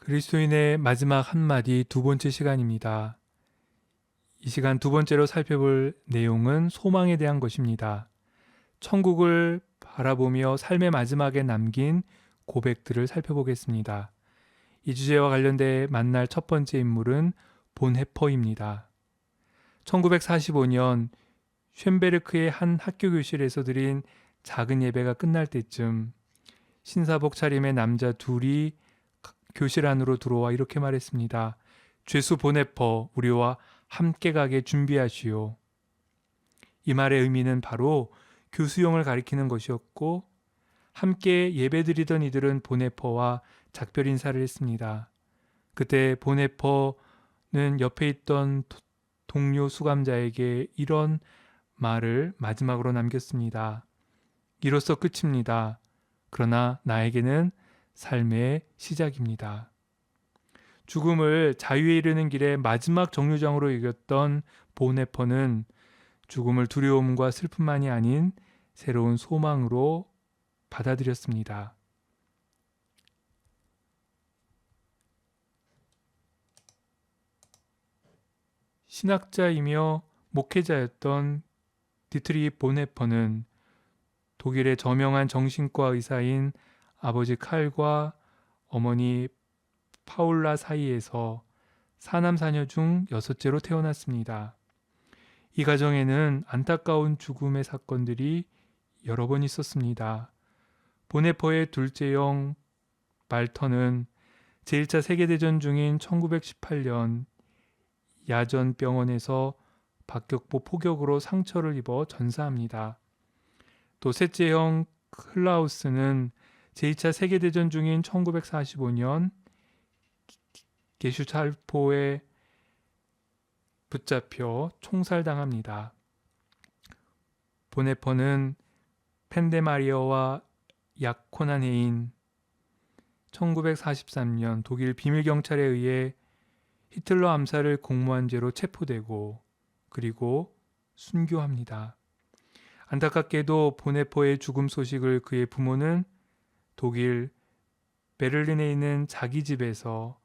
그리스도인의 마지막 한마디 두 번째 시간입니다. 이 시간 두 번째로 살펴볼 내용은 소망에 대한 것입니다. 천국을 바라보며 삶의 마지막에 남긴 고백들을 살펴보겠습니다. 이 주제와 관련돼 만날 첫 번째 인물은 본헤퍼입니다. 1945년 쉔베르크의 한 학교 교실에서 드린 작은 예배가 끝날 때쯤 신사복 차림의 남자 둘이 교실 안으로 들어와 이렇게 말했습니다. 죄수 보네퍼, 우리와 함께 가게 준비하시오. 이 말의 의미는 바로 교수형을 가리키는 것이었고, 함께 예배드리던 이들은 보네퍼와 작별 인사를 했습니다. 그때 보네퍼는 옆에 있던 동료 수감자에게 이런 말을 마지막으로 남겼습니다. 이로써 끝입니다. 그러나 나에게는 삶의 시작입니다. 죽음을 자유에 이르는 길의 마지막 정류장으로 여겼던 보네퍼는 죽음을 두려움과 슬픔만이 아닌 새로운 소망으로 받아들였습니다. 신학자이며 목회자였던 디트리 보네퍼는 독일의 저명한 정신과 의사인 아버지 칼과 어머니 파울라 사이에서 사남사녀 중 여섯째로 태어났습니다. 이 가정에는 안타까운 죽음의 사건들이 여러 번 있었습니다. 보네퍼의 둘째 형 말터는 제1차 세계대전 중인 1918년 야전병원에서 박격포 포격으로 상처를 입어 전사합니다. 또 셋째 형 클라우스는 제2차 세계대전 중인 1945년 게슈탈포에 붙잡혀 총살당합니다. 보네퍼는 펜데마리어와 야코난해인 1943년 독일 비밀경찰에 의해 히틀러 암살을 공모한 죄로 체포되고 그리고 순교합니다. 안타깝게도 보네퍼의 죽음 소식을 그의 부모는 독일 베를린에 있는 자기 집에서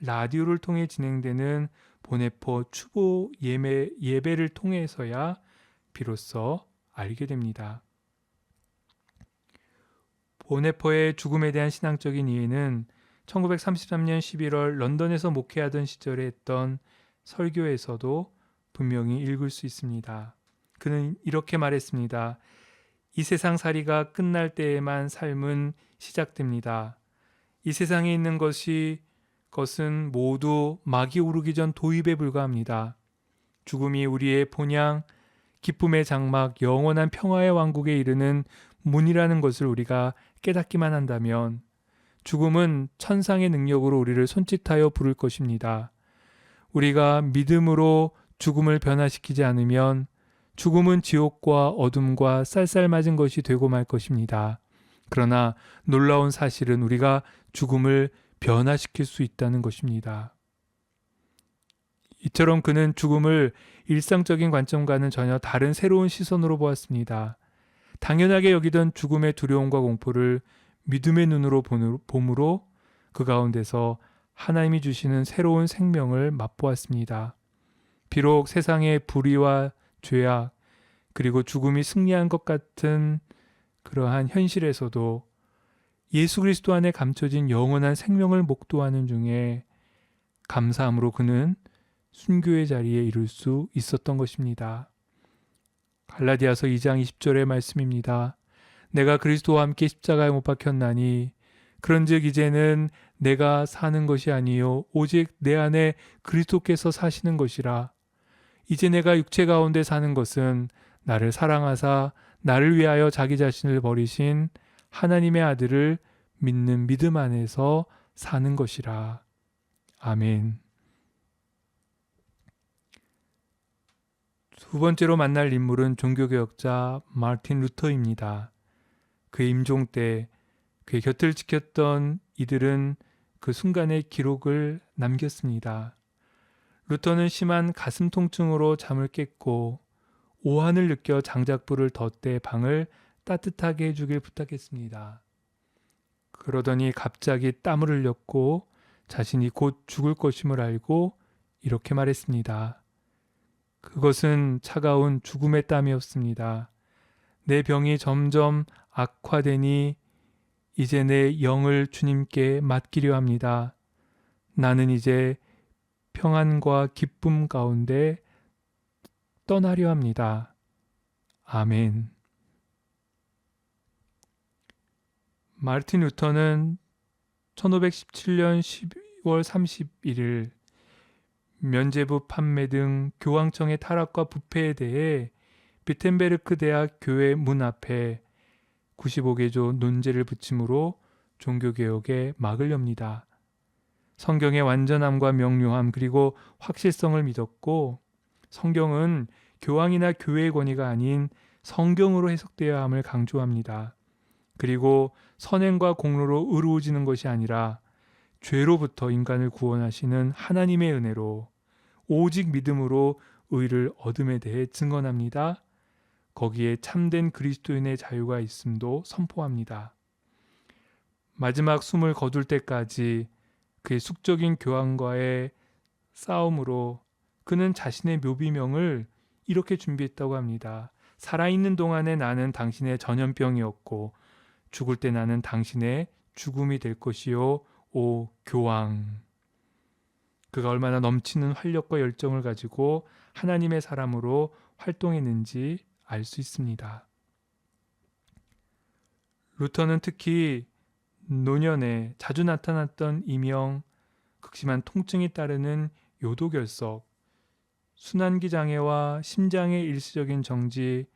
라디오를 통해 진행되는 보네퍼 추모 예배를 통해서야 비로소 알게 됩니다. 보네퍼의 죽음에 대한 신앙적인 이해는 1933년 11월 런던에서 목회하던 시절에 했던 설교에서도 분명히 읽을 수 있습니다. 그는 이렇게 말했습니다. 이 세상 살이가 끝날 때에만 삶은 시작됩니다. 이 세상에 있는 것은 모두 막이 오르기 전 도입에 불과합니다. 죽음이 우리의 본향, 기쁨의 장막, 영원한 평화의 왕국에 이르는 문이라는 것을 우리가 깨닫기만 한다면 죽음은 천상의 능력으로 우리를 손짓하여 부를 것입니다. 우리가 믿음으로 죽음을 변화시키지 않으면 죽음은 지옥과 어둠과 쌀쌀맞은 것이 되고 말 것입니다. 그러나 놀라운 사실은 우리가 죽음을 변화시킬 수 있다는 것입니다. 이처럼 그는 죽음을 일상적인 관점과는 전혀 다른 새로운 시선으로 보았습니다. 당연하게 여기던 죽음의 두려움과 공포를 믿음의 눈으로 봄으로 그 가운데서 하나님이 주시는 새로운 생명을 맛보았습니다. 비록 세상의 불의와 죄악 그리고 죽음이 승리한 것 같은 그러한 현실에서도 예수 그리스도 안에 감춰진 영원한 생명을 목도하는 중에 감사함으로 그는 순교의 자리에 이를 수 있었던 것입니다. 갈라디아서 2장 20절의 말씀입니다. 내가 그리스도와 함께 십자가에 못 박혔나니 그런즉 이제는 내가 사는 것이 아니요 오직 내 안에 그리스도께서 사시는 것이라. 이제 내가 육체 가운데 사는 것은 나를 사랑하사 나를 위하여 자기 자신을 버리신 하나님의 아들을 믿는 믿음 안에서 사는 것이라. 아멘. 두 번째로 만날 인물은 종교개혁자 마틴 루터입니다. 그의 임종 때 그의 곁을 지켰던 이들은 그 순간의 기록을 남겼습니다. 루터는 심한 가슴 통증으로 잠을 깼고 오한을 느껴 장작불을 덧대 방을 따뜻하게 해주길 부탁했습니다. 그러더니 갑자기 땀을 흘렸고 자신이 곧 죽을 것임을 알고 이렇게 말했습니다. 그것은 차가운 죽음의 땀이었습니다. 내 병이 점점 악화되니 이제 내 영을 주님께 맡기려 합니다. 나는 이제 평안과 기쁨 가운데 떠나려 합니다. 아멘. 마르틴 루터는 1517년 12월 31일 면죄부 판매 등 교황청의 타락과 부패에 대해 비텐베르크 대학 교회 문 앞에 95개조 논제를 붙임으로 종교개혁의 막을 엽니다. 성경의 완전함과 명료함 그리고 확실성을 믿었고 성경은 교황이나 교회의 권위가 아닌 성경으로 해석되어야 함을 강조합니다. 그리고 선행과 공로로 의로워지는 것이 아니라 죄로부터 인간을 구원하시는 하나님의 은혜로 오직 믿음으로 의를 얻음에 대해 증언합니다. 거기에 참된 그리스도인의 자유가 있음도 선포합니다. 마지막 숨을 거둘 때까지 그의 숙적인 교황과의 싸움으로 그는 자신의 묘비명을 이렇게 준비했다고 합니다. 살아있는 동안에 나는 당신의 전염병이었고 죽을 때 나는 당신의 죽음이 될 것이요 오 교황. 그가 얼마나 넘치는 활력과 열정을 가지고 하나님의 사람으로 활동했는지 알 수 있습니다. 루터는 특히 노년에 자주 나타났던 이명, 극심한 통증이 따르는 요도결석, 순환기 장애와 심장의 일시적인 정지,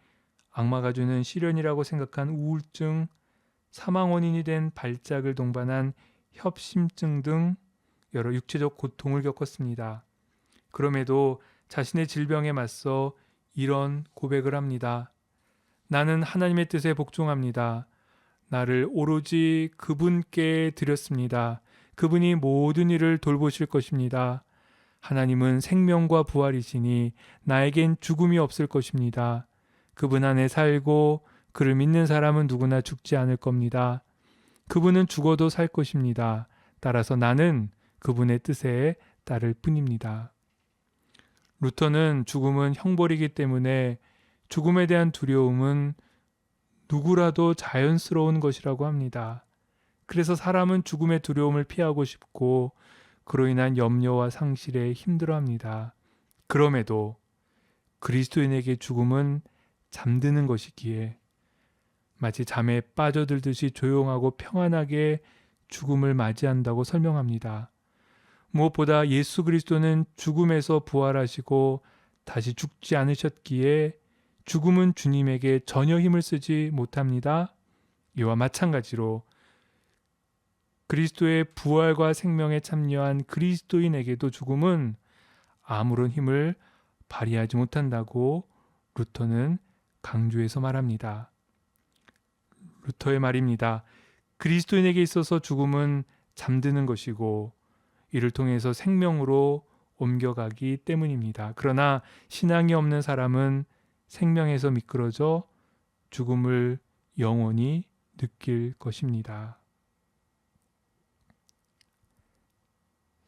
악마가 주는 시련이라고 생각한 우울증, 사망 원인이 된 발작을 동반한 협심증 등 여러 육체적 고통을 겪었습니다. 그럼에도 자신의 질병에 맞서 이런 고백을 합니다. 나는 하나님의 뜻에 복종합니다. 나를 오로지 그분께 드렸습니다. 그분이 모든 일을 돌보실 것입니다. 하나님은 생명과 부활이시니 나에겐 죽음이 없을 것입니다. 그분 안에 살고 그를 믿는 사람은 누구나 죽지 않을 겁니다. 그분은 죽어도 살 것입니다. 따라서 나는 그분의 뜻에 따를 뿐입니다. 루터는 죽음은 형벌이기 때문에 죽음에 대한 두려움은 누구라도 자연스러운 것이라고 합니다. 그래서 사람은 죽음의 두려움을 피하고 싶고 그로 인한 염려와 상실에 힘들어합니다. 그럼에도 그리스도인에게 죽음은 잠드는 것이기에 마치 잠에 빠져들듯이 조용하고 평안하게 죽음을 맞이한다고 설명합니다. 무엇보다 예수 그리스도는 죽음에서 부활하시고 다시 죽지 않으셨기에 죽음은 주님에게 전혀 힘을 쓰지 못합니다. 이와 마찬가지로 그리스도의 부활과 생명에 참여한 그리스도인에게도 죽음은 아무런 힘을 발휘하지 못한다고 루터는 강조해서 말합니다. 루터의 말입니다. 그리스도인에게 있어서 죽음은 잠드는 것이고 이를 통해서 생명으로 옮겨가기 때문입니다. 그러나 신앙이 없는 사람은 생명에서 미끄러져 죽음을 영원히 느낄 것입니다.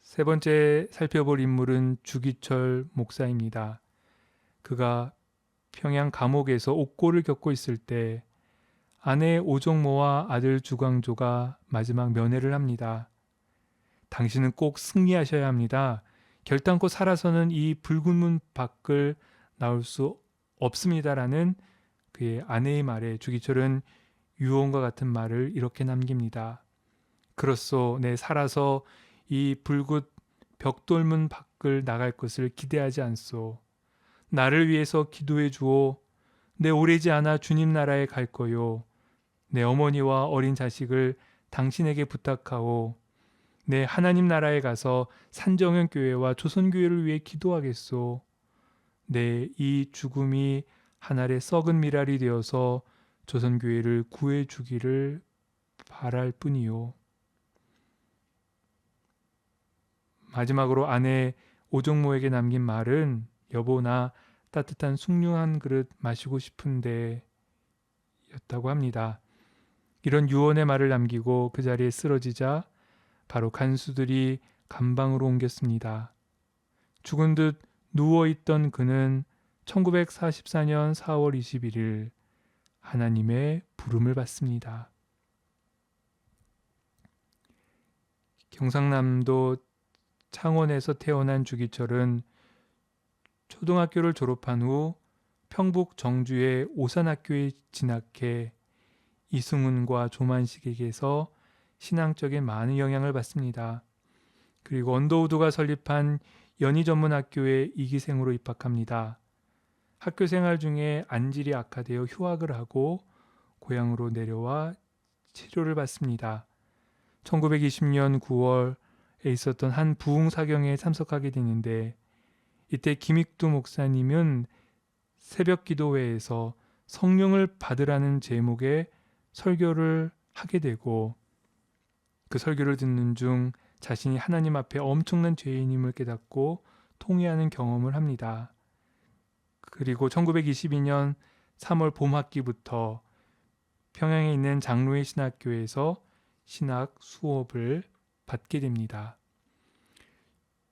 세 번째 살펴볼 인물은 주기철 목사입니다. 그가 평양 감옥에서 옥고를 겪고 있을 때 아내 오정모와 아들 주광조가 마지막 면회를 합니다. 당신은 꼭 승리하셔야 합니다. 결단코 살아서는 이 붉은 문 밖을 나올 수 없습니다라는 그의 아내의 말에 주기철은 유언과 같은 말을 이렇게 남깁니다. 그렇소, 내 살아서 이 붉은 벽돌문 밖을 나갈 것을 기대하지 않소. 나를 위해서 기도해 주오. 내 오래지 않아 주님 나라에 갈 거요. 내 어머니와 어린 자식을 당신에게 부탁하오. 내 하나님 나라에 가서 산정현 교회와 조선교회를 위해 기도하겠소. 내 이 죽음이 하늘의 썩은 미랄이 되어서 조선교회를 구해 주기를 바랄 뿐이요. 마지막으로 아내 오정모에게 남긴 말은 여보 나 따뜻한 숭늉 한 그릇 마시고 싶은데 였다고 합니다. 이런 유언의 말을 남기고 그 자리에 쓰러지자 바로 간수들이 감방으로 옮겼습니다. 죽은 듯 누워있던 그는 1944년 4월 21일 하나님의 부름을 받습니다. 경상남도 창원에서 태어난 주기철은 초등학교를 졸업한 후 평북 정주의 오산학교에 진학해 이승훈과 조만식에게서 신앙적인 많은 영향을 받습니다. 그리고 언더우드가 설립한 연희전문학교에 이기생으로 입학합니다. 학교 생활 중에 안질이 악화되어 휴학을 하고 고향으로 내려와 치료를 받습니다. 1920년 9월에 있었던 한 부흥사경에 참석하게 되는데 이때 김익두 목사님은 새벽 기도회에서 성령을 받으라는 제목의 설교를 하게 되고 그 설교를 듣는 중 자신이 하나님 앞에 엄청난 죄인임을 깨닫고 통회하는 경험을 합니다. 그리고 1922년 3월 봄학기부터 평양에 있는 장로회 신학교에서 신학 수업을 받게 됩니다.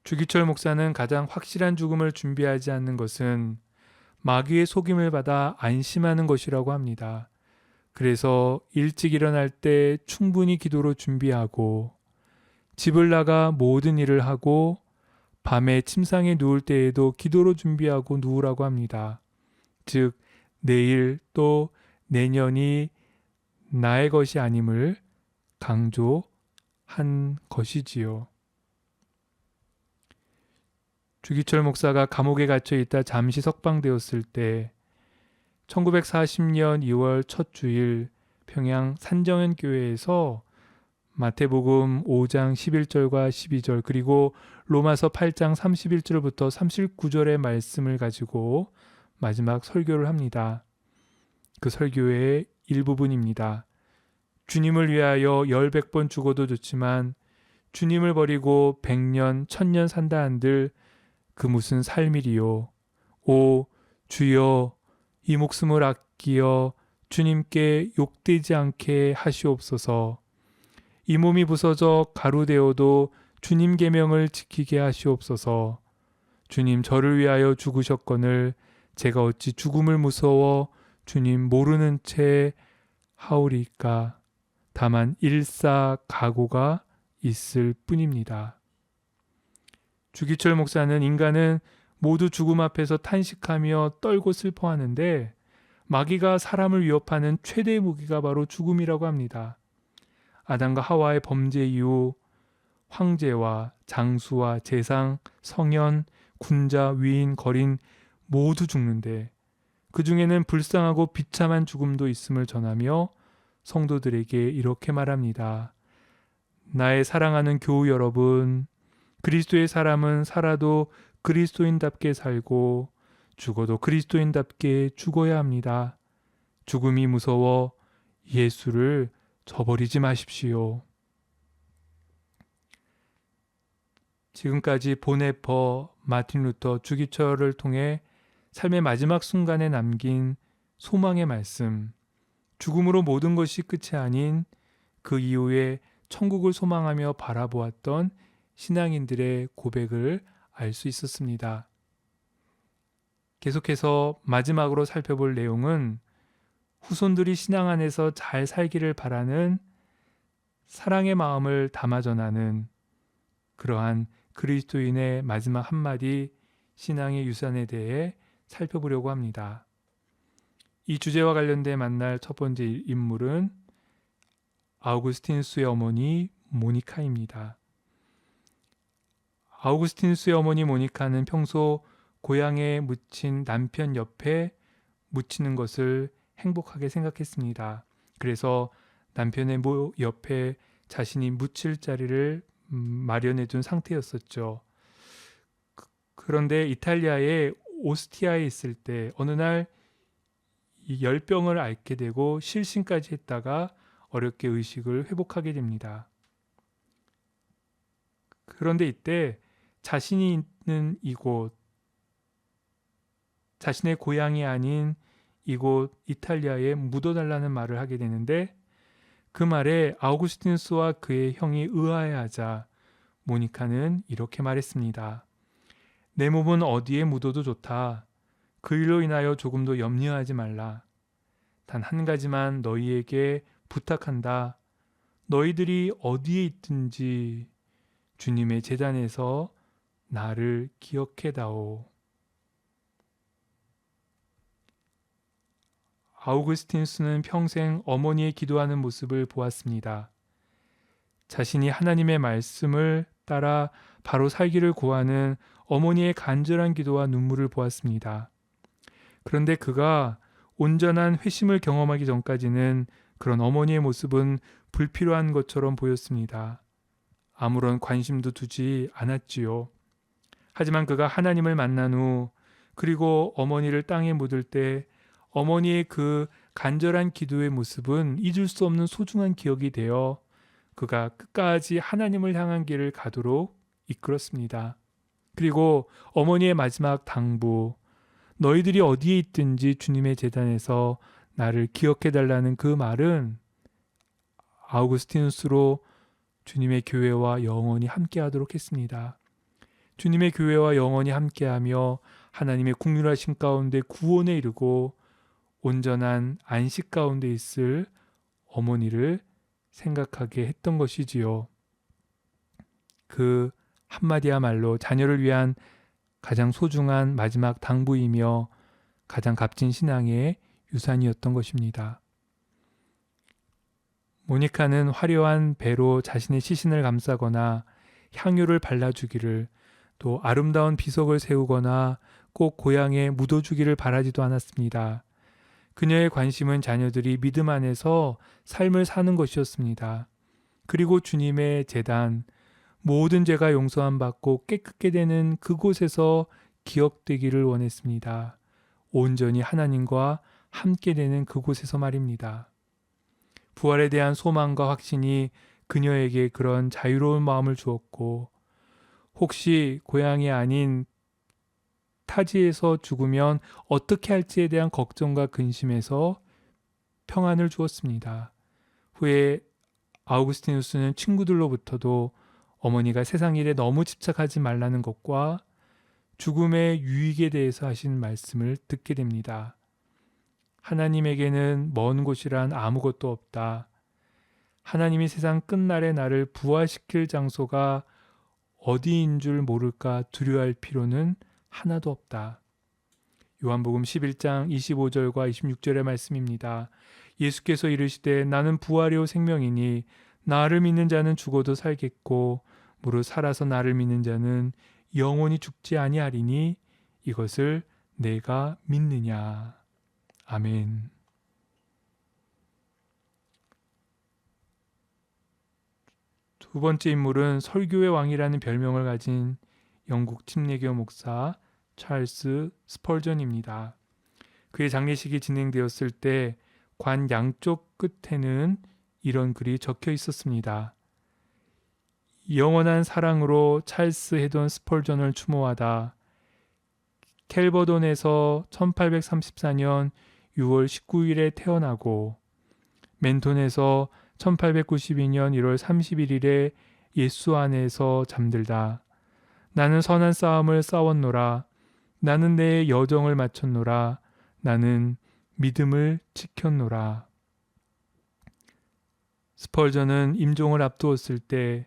주기철 목사는 가장 확실한 죽음을 준비하지 않는 것은 마귀의 속임을 받아 안심하는 것이라고 합니다. 그래서 일찍 일어날 때 충분히 기도로 준비하고 집을 나가 모든 일을 하고 밤에 침상에 누울 때에도 기도로 준비하고 누우라고 합니다. 즉 내일 또 내년이 나의 것이 아님을 강조한 것이지요. 주기철 목사가 감옥에 갇혀 있다 잠시 석방되었을 때 1940년 2월 첫 주일 평양 산정현 교회에서 마태복음 5장 11절과 12절 그리고 로마서 8장 31절부터 39절의 말씀을 가지고 마지막 설교를 합니다. 그 설교의 일부분입니다. 주님을 위하여 100번 죽어도 좋지만 주님을 버리고 100년, 1000년 산다 한들 그 무슨 삶이리요. 오 주여 이 목숨을 아끼어 주님께 욕되지 않게 하시옵소서. 이 몸이 부서져 가루되어도 주님 계명을 지키게 하시옵소서. 주님 저를 위하여 죽으셨거늘 제가 어찌 죽음을 무서워 주님 모르는 채 하오리까. 다만 일사각오가 있을 뿐입니다. 주기철 목사는 인간은 모두 죽음 앞에서 탄식하며 떨고 슬퍼하는데 마귀가 사람을 위협하는 최대의 무기가 바로 죽음이라고 합니다. 아담과 하와의 범죄 이후 황제와 장수와 재상, 성현, 군자, 위인, 거린 모두 죽는데 그 중에는 불쌍하고 비참한 죽음도 있음을 전하며 성도들에게 이렇게 말합니다. 나의 사랑하는 교우 여러분, 그리스도의 사람은 살아도 그리스도인답게 살고 죽어도 그리스도인답게 죽어야 합니다. 죽음이 무서워 예수를 저버리지 마십시오. 지금까지 보네퍼, 마틴 루터, 주기철을 통해 삶의 마지막 순간에 남긴 소망의 말씀, 죽음으로 모든 것이 끝이 아닌 그 이후에 천국을 소망하며 바라보았던 신앙인들의 고백을 알 수 있었습니다. 계속해서 마지막으로 살펴볼 내용은 후손들이 신앙 안에서 잘 살기를 바라는 사랑의 마음을 담아 전하는 그러한 그리스도인의 마지막 한마디 신앙의 유산에 대해 살펴보려고 합니다. 이 주제와 관련돼 만날 첫 번째 인물은 아우구스티누스의 어머니 모니카입니다. 아우구스티누스의 어머니 모니카는 평소 고향에 묻힌 남편 옆에 묻히는 것을 행복하게 생각했습니다. 그래서 남편의 옆에 자신이 묻힐 자리를 마련해 둔 상태였었죠. 그런데 이탈리아의 오스티아에 있을 때 어느 날 이 열병을 앓게 되고 실신까지 했다가 어렵게 의식을 회복하게 됩니다. 그런데 이때 자신이 있는 이곳, 자신의 고향이 아닌 이곳 이탈리아에 묻어달라는 말을 하게 되는데 그 말에 아우구스티누스와 그의 형이 의아해하자 모니카는 이렇게 말했습니다. 내 몸은 어디에 묻어도 좋다. 그 일로 인하여 조금도 염려하지 말라. 단 한 가지만 너희에게 부탁한다. 너희들이 어디에 있든지 주님의 제단에서 나를 기억해다오. 아우구스티누스는 평생 어머니의 기도하는 모습을 보았습니다. 자신이 하나님의 말씀을 따라 바로 살기를 구하는 어머니의 간절한 기도와 눈물을 보았습니다. 그런데 그가 온전한 회심을 경험하기 전까지는 그런 어머니의 모습은 불필요한 것처럼 보였습니다. 아무런 관심도 두지 않았지요. 하지만 그가 하나님을 만난 후 그리고 어머니를 땅에 묻을 때 어머니의 그 간절한 기도의 모습은 잊을 수 없는 소중한 기억이 되어 그가 끝까지 하나님을 향한 길을 가도록 이끌었습니다. 그리고 어머니의 마지막 당부, 너희들이 어디에 있든지 주님의 제단에서 나를 기억해달라는 그 말은 아우구스티누스로 주님의 교회와 영원히 함께하도록 했습니다. 주님의 교회와 영원히 함께하며 하나님의 국률하신 가운데 구원에 이르고 온전한 안식 가운데 있을 어머니를 생각하게 했던 것이지요. 그 한마디야말로 자녀를 위한 가장 소중한 마지막 당부이며 가장 값진 신앙의 유산이었던 것입니다. 모니카는 화려한 배로 자신의 시신을 감싸거나 향유를 발라주기를 또 아름다운 비석을 세우거나 꼭 고향에 묻어주기를 바라지도 않았습니다. 그녀의 관심은 자녀들이 믿음 안에서 삶을 사는 것이었습니다. 그리고 주님의 제단, 모든 죄가 용서함 받고 깨끗게 되는 그곳에서 기억되기를 원했습니다. 온전히 하나님과 함께 되는 그곳에서 말입니다. 부활에 대한 소망과 확신이 그녀에게 그런 자유로운 마음을 주었고 혹시 고향이 아닌 타지에서 죽으면 어떻게 할지에 대한 걱정과 근심에서 평안을 주었습니다. 후에 아우구스티누스는 친구들로부터도 어머니가 세상 일에 너무 집착하지 말라는 것과 죽음의 유익에 대해서 하신 말씀을 듣게 됩니다. 하나님에게는 먼 곳이란 아무것도 없다. 하나님이 세상 끝날에 나를 부활시킬 장소가 어디인 줄 모를까 두려워할 필요는 하나도 없다. 요한복음 11장 25절과 26절의 말씀입니다. 예수께서 이르시되 나는 부활이요 생명이니 나를 믿는 자는 죽어도 살겠고 무릇 살아서 나를 믿는 자는 영원히 죽지 아니하리니 이것을 내가 믿느냐. 아멘. 두 번째 인물은 설교의 왕이라는 별명을 가진 영국 침례교 목사 찰스 스펄전입니다. 그의 장례식이 진행되었을 때 관 양쪽 끝에는 이런 글이 적혀 있었습니다. 영원한 사랑으로 찰스 헤돈 스펄전을 추모하다. 켈버돈에서 1834년 6월 19일에 태어나고 멘톤에서 1892년 1월 31일에 예수 안에서 잠들다. 나는 선한 싸움을 싸웠노라. 나는 내 여정을 마쳤노라. 나는 믿음을 지켰노라. 스펄전은 임종을 앞두었을 때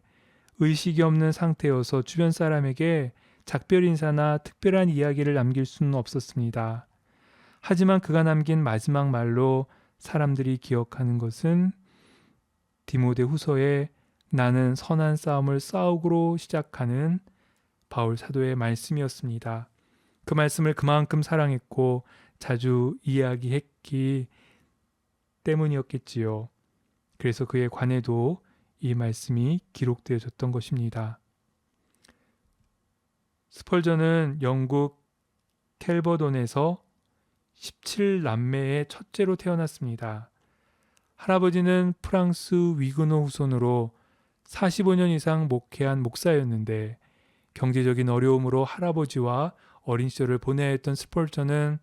의식이 없는 상태여서 주변 사람에게 작별 인사나 특별한 이야기를 남길 수는 없었습니다. 하지만 그가 남긴 마지막 말로 사람들이 기억하는 것은 디모데 후서에 나는 선한 싸움을 싸우고로 시작하는 바울 사도의 말씀이었습니다. 그 말씀을 그만큼 사랑했고 자주 이야기했기 때문이었겠지요. 그래서 그의 관에도 이 말씀이 기록되어졌던 것입니다. 스펄전은 영국 켈버돈에서 17남매의 첫째로 태어났습니다. 할아버지는 프랑스 위그노 후손으로 45년 이상 목회한 목사였는데 경제적인 어려움으로 할아버지와 어린 시절을 보내야 했던 스펄전은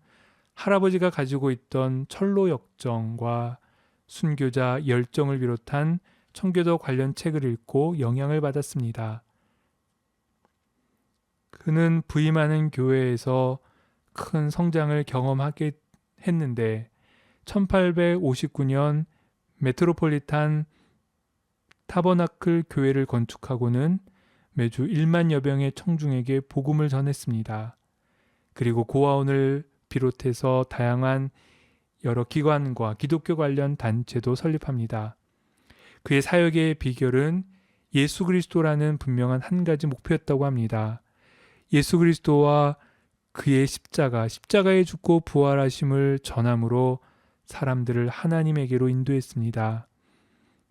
할아버지가 가지고 있던 철로 역정과 순교자 열정을 비롯한 청교도 관련 책을 읽고 영향을 받았습니다. 그는 부임하는 교회에서 큰 성장을 경험하게 했는데 1859년 메트로폴리탄 타버나클 교회를 건축하고는 매주 1만여 명의 청중에게 복음을 전했습니다. 그리고 고아원을 비롯해서 다양한 여러 기관과 기독교 관련 단체도 설립합니다. 그의 사역의 비결은 예수 그리스도라는 분명한 한 가지 목표였다고 합니다. 예수 그리스도와 그의 십자가에 죽고 부활하심을 전함으로 사람들을 하나님에게로 인도했습니다.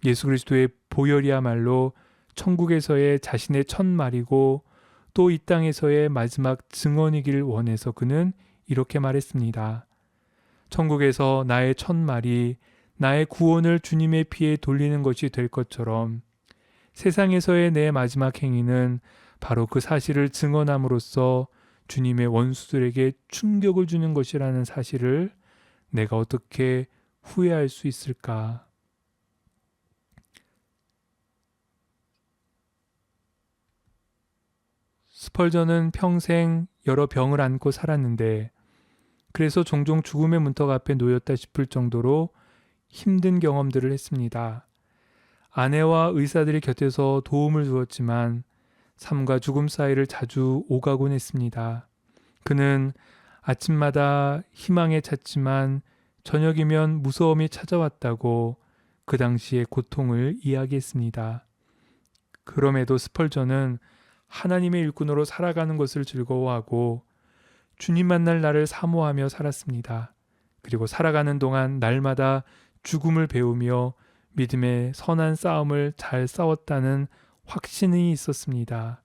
예수 그리스도의 보혈이야말로 천국에서의 자신의 첫 말이고 또 이 땅에서의 마지막 증언이길 원해서 그는 이렇게 말했습니다. 천국에서 나의 첫 말이 나의 구원을 주님의 피에 돌리는 것이 될 것처럼 세상에서의 내 마지막 행위는 바로 그 사실을 증언함으로써 주님의 원수들에게 충격을 주는 것이라는 사실을 내가 어떻게 후회할 수 있을까? 스펄전은 평생 여러 병을 안고 살았는데 그래서 종종 죽음의 문턱 앞에 놓였다 싶을 정도로 힘든 경험들을 했습니다. 아내와 의사들이 곁에서 도움을 주었지만 삶과 죽음 사이를 자주 오가곤 했습니다. 그는 아침마다 희망에 찼지만 저녁이면 무서움이 찾아왔다고 그 당시의 고통을 이야기했습니다. 그럼에도 스펄전은 하나님의 일꾼으로 살아가는 것을 즐거워하고 주님 만날 날을 사모하며 살았습니다. 그리고 살아가는 동안 날마다 죽음을 배우며 믿음의 선한 싸움을 잘 싸웠다는 확신이 있었습니다.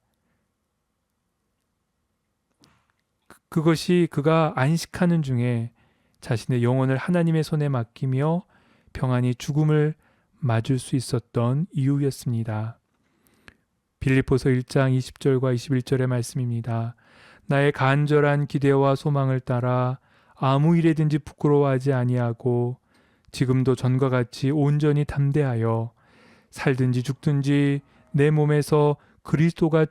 그것이 그가 안식하는 중에 자신의 영혼을 하나님의 손에 맡기며 평안히 죽음을 맞을 수 있었던 이유였습니다. 빌립보서 1장 20절과 21절의 말씀입니다. 나의 간절한 기대와 소망을 따라 아무 일에든지 부끄러워하지 아니하고 지금도 전과 같이 온전히 담대하여 살든지 죽든지 내 몸에서 그리스도가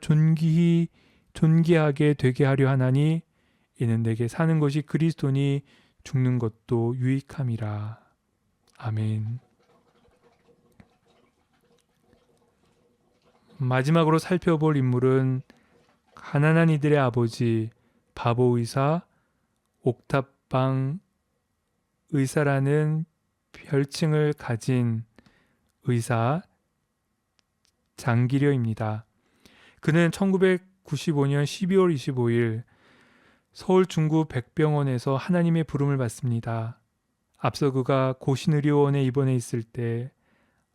존귀하게 되게 하려 하나니 이는 내게 사는 것이 그리스도니 죽는 것도 유익함이라. 아멘. 마지막으로 살펴볼 인물은 가난한 이들의 아버지 바보 의사 옥탑방 의사라는 별칭을 가진 의사 장기려입니다. 그는 1995년 12월 25일 서울 중구 백병원에서 하나님의 부름을 받습니다. 앞서 그가 고신의료원에 입원해 있을 때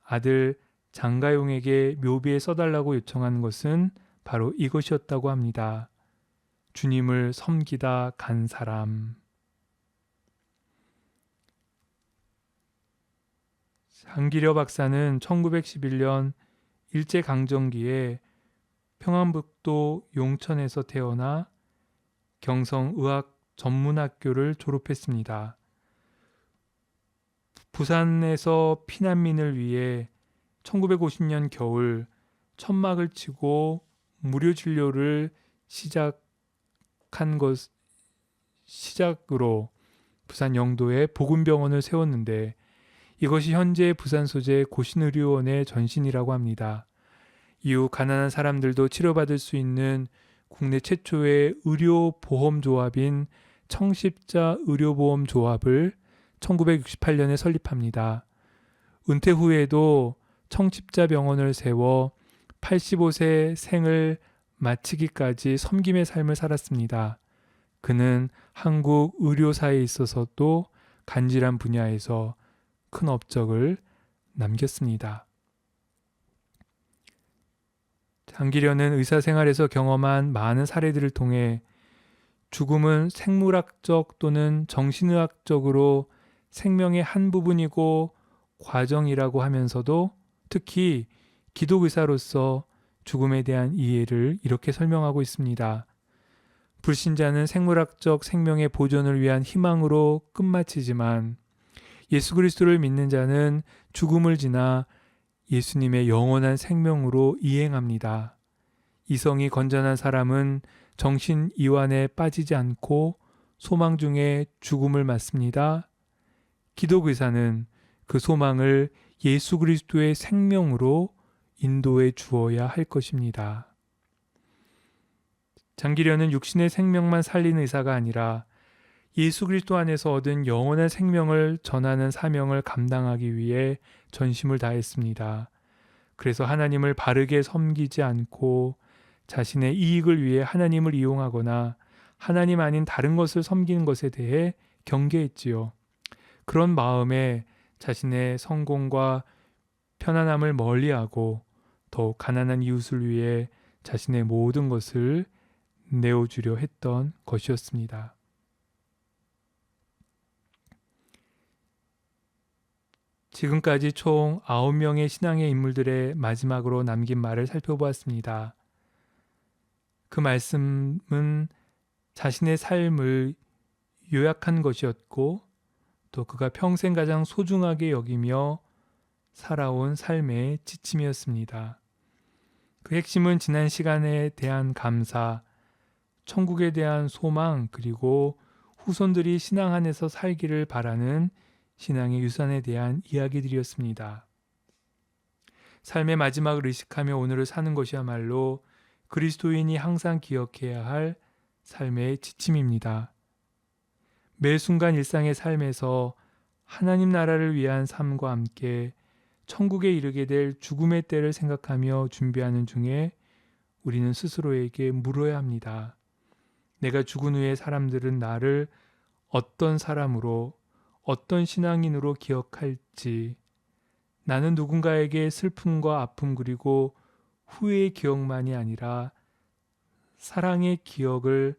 아들 장가용에게 묘비에 써달라고 요청한 것은 바로 이것이었다고 합니다. 주님을 섬기다 간 사람. 장기려 박사는 1911년 일제강점기에 평안북도 용천에서 태어나 경성의학전문학교를 졸업했습니다. 부산에서 피난민을 위해 1950년 겨울 천막을 치고 무료 진료를 시작으로 부산 영도에 복음병원을 세웠는데 이것이 현재 부산 소재 고신의료원의 전신이라고 합니다. 이후 가난한 사람들도 치료받을 수 있는 국내 최초의 의료보험조합인 청십자 의료보험조합을 1968년에 설립합니다. 은퇴 후에도 청십자 병원을 세워 85세 생을 마치기까지 섬김의 삶을 살았습니다. 그는 한국 의료사에 있어서도 간절한 분야에서 큰 업적을 남겼습니다. 장기려는 의사생활에서 경험한 많은 사례들을 통해 죽음은 생물학적 또는 정신의학적으로 생명의 한 부분이고 과정이라고 하면서도 특히 기독의사로서 죽음에 대한 이해를 이렇게 설명하고 있습니다. 불신자는 생물학적 생명의 보존을 위한 희망으로 끝마치지만 예수 그리스도를 믿는 자는 죽음을 지나 예수님의 영원한 생명으로 이행합니다. 이성이 건전한 사람은 정신 이완에 빠지지 않고 소망 중에 죽음을 맞습니다. 기독 의사는 그 소망을 예수 그리스도의 생명으로 인도해 주어야 할 것입니다. 장기련은 육신의 생명만 살리는 의사가 아니라 예수 그리스도 안에서 얻은 영원한 생명을 전하는 사명을 감당하기 위해 전심을 다했습니다. 그래서 하나님을 바르게 섬기지 않고 자신의 이익을 위해 하나님을 이용하거나 하나님 아닌 다른 것을 섬기는 것에 대해 경계했지요. 그런 마음에 자신의 성공과 편안함을 멀리하고 더욱 가난한 이웃을 위해 자신의 모든 것을 내어주려 했던 것이었습니다. 지금까지 총 9명의 신앙의 인물들의 마지막으로 남긴 말을 살펴보았습니다. 그 말씀은 자신의 삶을 요약한 것이었고 또 그가 평생 가장 소중하게 여기며 살아온 삶의 지침이었습니다. 그 핵심은 지난 시간에 대한 감사, 천국에 대한 소망, 그리고 후손들이 신앙 안에서 살기를 바라는 신앙의 유산에 대한 이야기들이었습니다. 삶의 마지막을 의식하며 오늘을 사는 것이야말로 그리스도인이 항상 기억해야 할 삶의 지침입니다. 매 순간 일상의 삶에서 하나님 나라를 위한 삶과 함께 천국에 이르게 될 죽음의 때를 생각하며 준비하는 중에 우리는 스스로에게 물어야 합니다. 내가 죽은 후에 사람들은 나를 어떤 사람으로, 어떤 신앙인으로 기억할지, 나는 누군가에게 슬픔과 아픔 그리고 후회의 기억만이 아니라 사랑의 기억을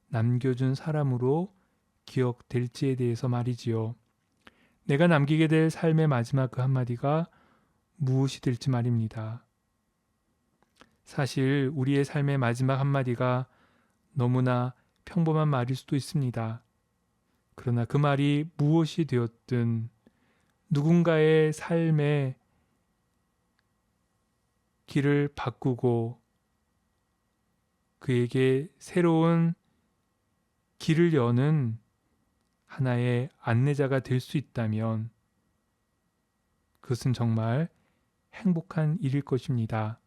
남겨준 사람으로 기억될지에 대해서 말이지요. 내가 남기게 될 삶의 마지막 그 한마디가 무엇이 될지 말입니다. 사실 우리의 삶의 마지막 한마디가 너무나 평범한 말일 수도 있습니다. 그러나 그 말이 무엇이 되었든 누군가의 삶의 길을 바꾸고 그에게 새로운 길을 여는 하나의 안내자가 될 수 있다면 그것은 정말 행복한 일일 것입니다.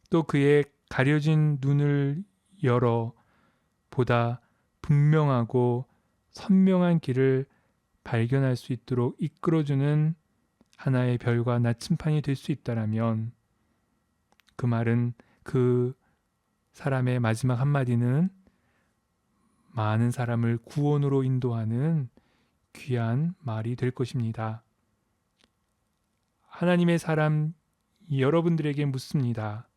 또 그의 가려진 눈을 열어 보다 분명하고 선명한 길을 발견할 수 있도록 이끌어주는 하나의 별과 나침판이 될 수 있다라면 그 말은, 그 사람의 마지막 한마디는 많은 사람을 구원으로 인도하는 귀한 말이 될 것입니다. 하나님의 사람 여러분들에게 묻습니다.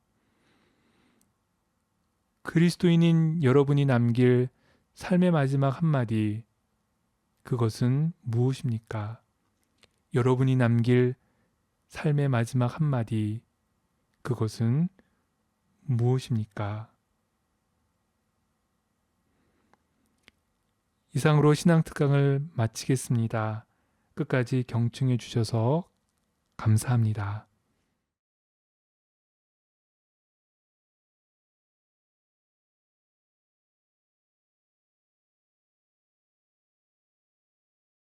그리스도인인 여러분이 남길 삶의 마지막 한마디, 그것은 무엇입니까? 여러분이 남길 삶의 마지막 한마디, 그것은 무엇입니까? 이상으로 신앙특강을 마치겠습니다. 끝까지 경청해 주셔서 감사합니다.